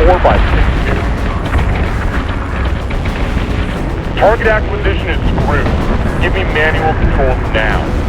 4x6 2. Target acquisition is screwed. Give me manual controls now.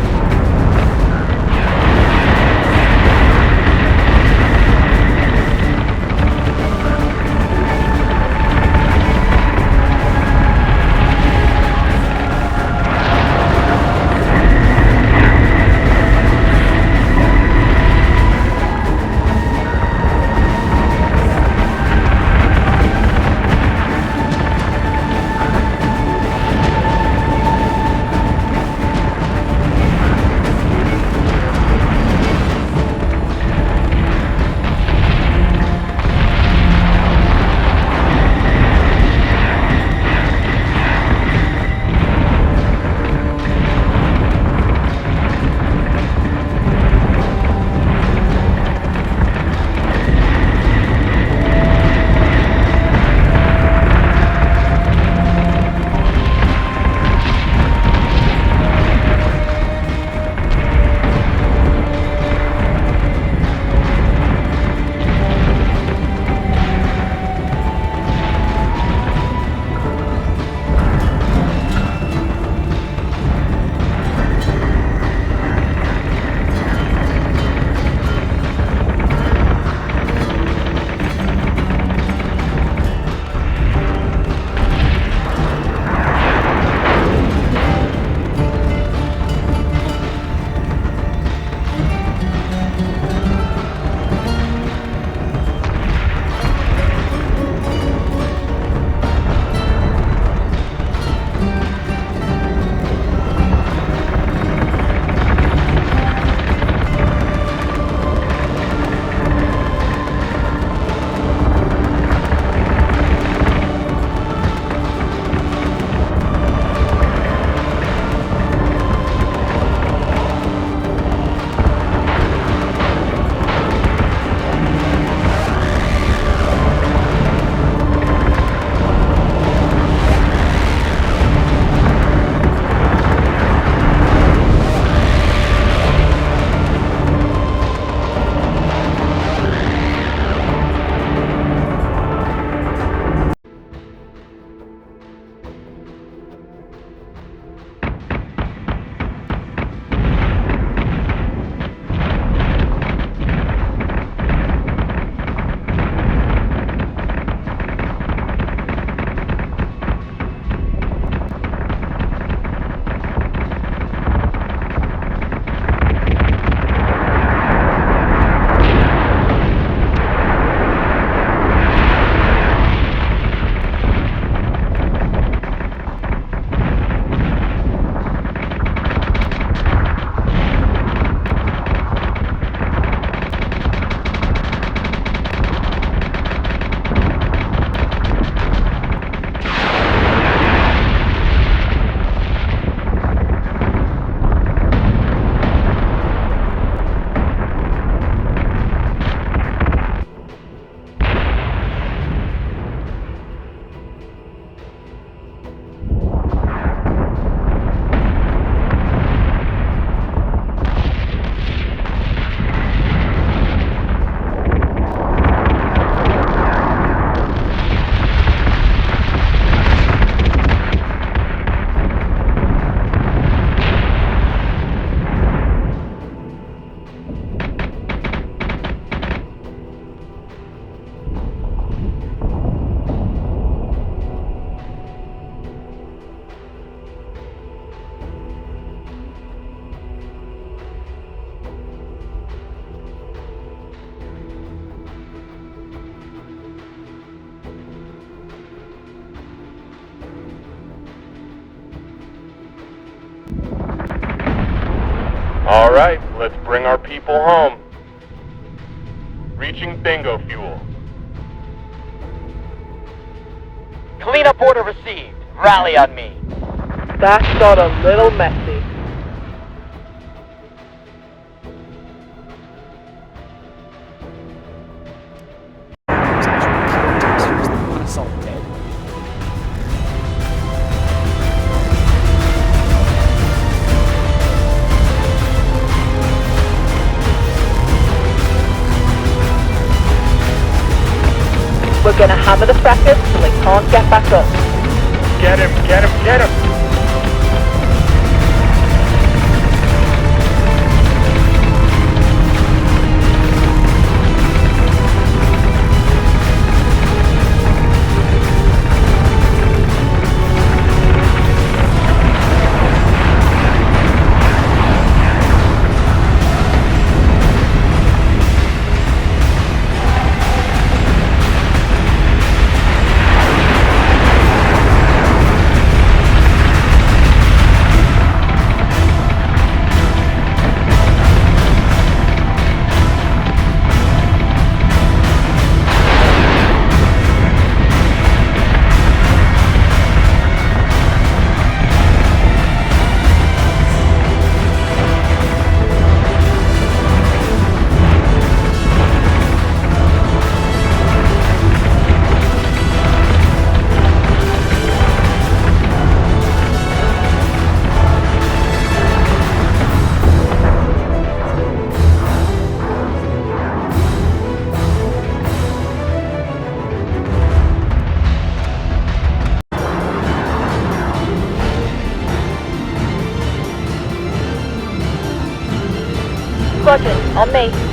Alright, let's bring our people home. Reaching bingo fuel. Cleanup order received. Rally on me. That got a little messy. gonna hammer the frackers till they can't get back up. Get him, get him, get him! Roger, on me.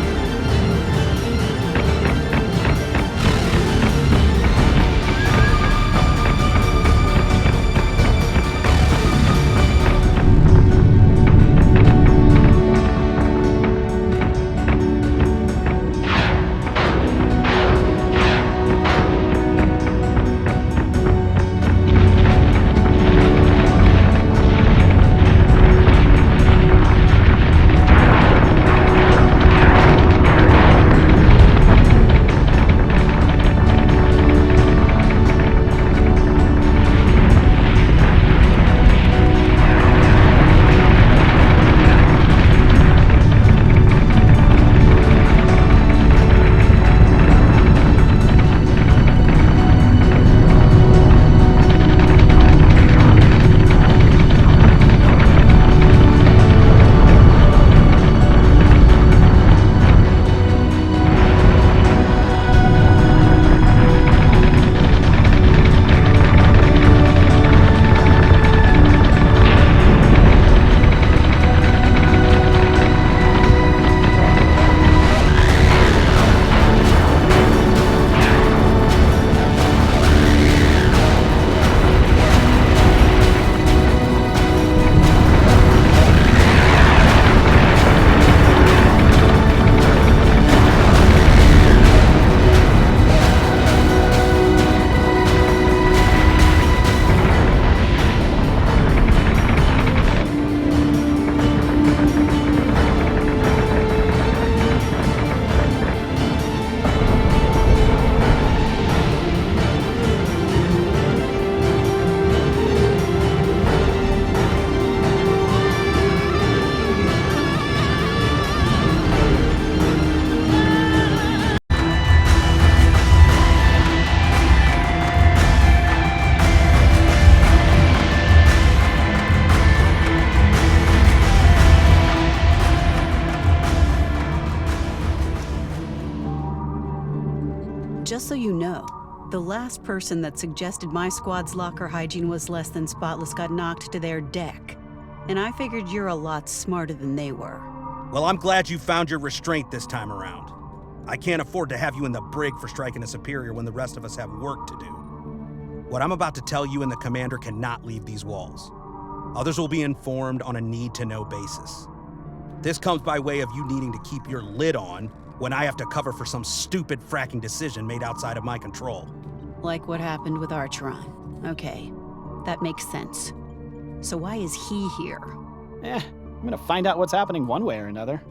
Just so you know, the last person that suggested my squad's locker hygiene was less than spotless got knocked to their deck. And I figured you're a lot smarter than they were. Well, I'm glad you found your restraint this time around. I can't afford to have you in the brig for striking a superior when the rest of us have work to do. What I'm about to tell you and the commander cannot leave these walls. Others will be informed on a need-to-know basis. This comes by way of you needing to keep your lid on when I have to cover for some stupid fracking decision made outside of my control. Like what happened with Archeron. Okay, that makes sense. So why is he here? I'm gonna find out what's happening one way or another.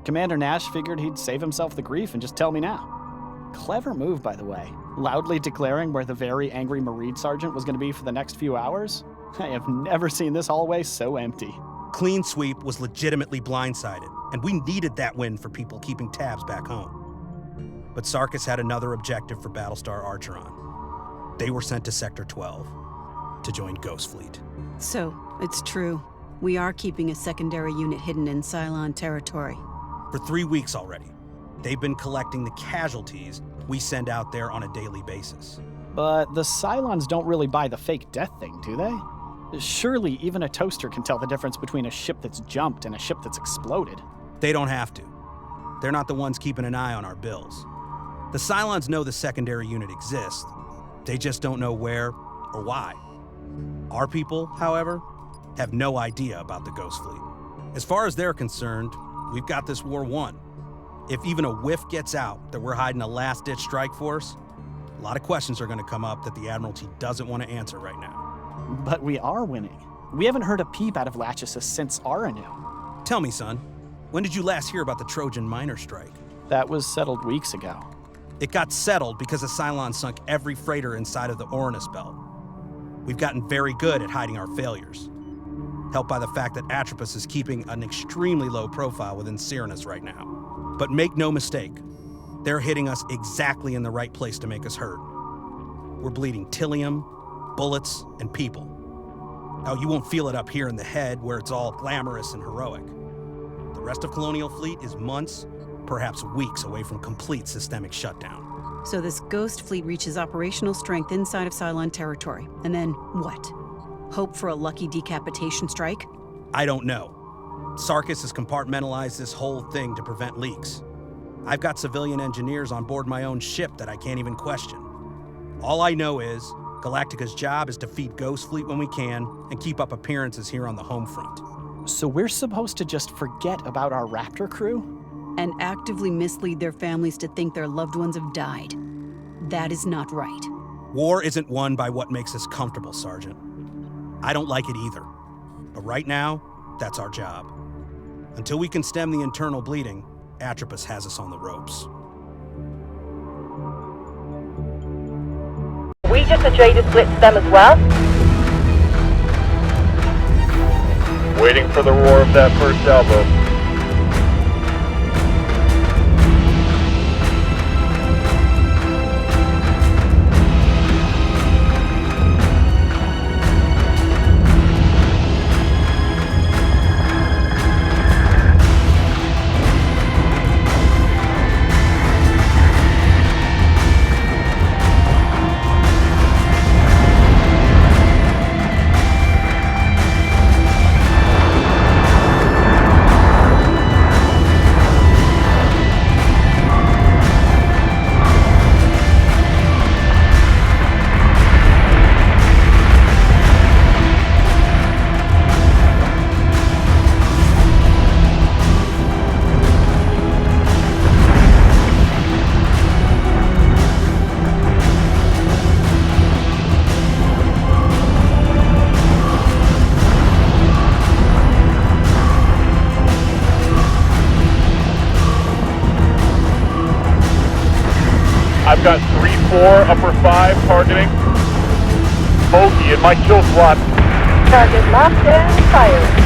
Commander Nash figured he'd save himself the grief and just tell me now. Clever move, by the way. Loudly declaring where the very angry Marine Sergeant was gonna be for the next few hours. I have never seen this hallway so empty. Clean Sweep was legitimately blindsided, and we needed that win for people keeping tabs back home. But Sarkis had another objective for Battlestar Archeron. They were sent to Sector 12 to join Ghost Fleet. So, it's true. We are keeping a secondary unit hidden in Cylon territory. For 3 weeks already. They've been collecting the casualties we send out there on a daily basis. But the Cylons don't really buy the fake death thing, do they? Surely even a toaster can tell the difference between a ship that's jumped and a ship that's exploded. They don't have to. They're not the ones keeping an eye on our bills. The Cylons know the secondary unit exists. They just don't know where or why. Our people, however, have no idea about the Ghost Fleet. As far as they're concerned, we've got this war won. If even a whiff gets out that we're hiding a last-ditch strike force, a lot of questions are going to come up that the Admiralty doesn't want to answer right now. But we are winning. We haven't heard a peep out of Lachesis since Aranu. Tell me, son, when did you last hear about the Trojan miner strike? That was settled weeks ago. It got settled because the Cylons sunk every freighter inside of the Uranus belt. We've gotten very good at hiding our failures, helped by the fact that Atropos is keeping an extremely low profile within Cyrannus right now. But make no mistake, they're hitting us exactly in the right place to make us hurt. We're bleeding Tillium, bullets, and people. Now, you won't feel it up here in the head where it's all glamorous and heroic. The rest of Colonial Fleet is months, perhaps weeks away from complete systemic shutdown. So this Ghost Fleet reaches operational strength inside of Cylon territory. And then what? Hope for a lucky decapitation strike? I don't know. Sarkis has compartmentalized this whole thing to prevent leaks. I've got civilian engineers on board my own ship that I can't even question. All I know is Galactica's job is to feed Ghost Fleet when we can and keep up appearances here on the home front. So we're supposed to just forget about our Raptor crew? And actively mislead their families to think their loved ones have died. That is not right. War isn't won by what makes us comfortable, Sergeant. I don't like it either. But right now, that's our job. Until we can stem the internal bleeding, Atropos has us on the ropes. We just agreed to split to them as well. Waiting for the roar of that first elbow. I've got 3-4, upper 5 targeting. Bogey in my kill slot. Target locked and fired.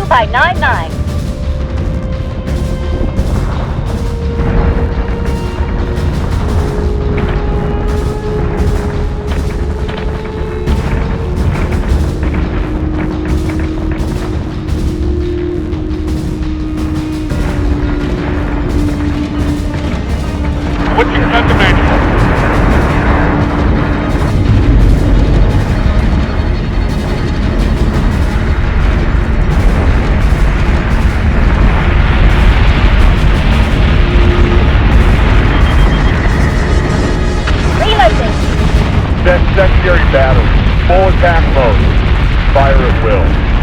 Standby 99. What's your estimation? Reloading. Secondary battery. Full attack mode. Fire at will.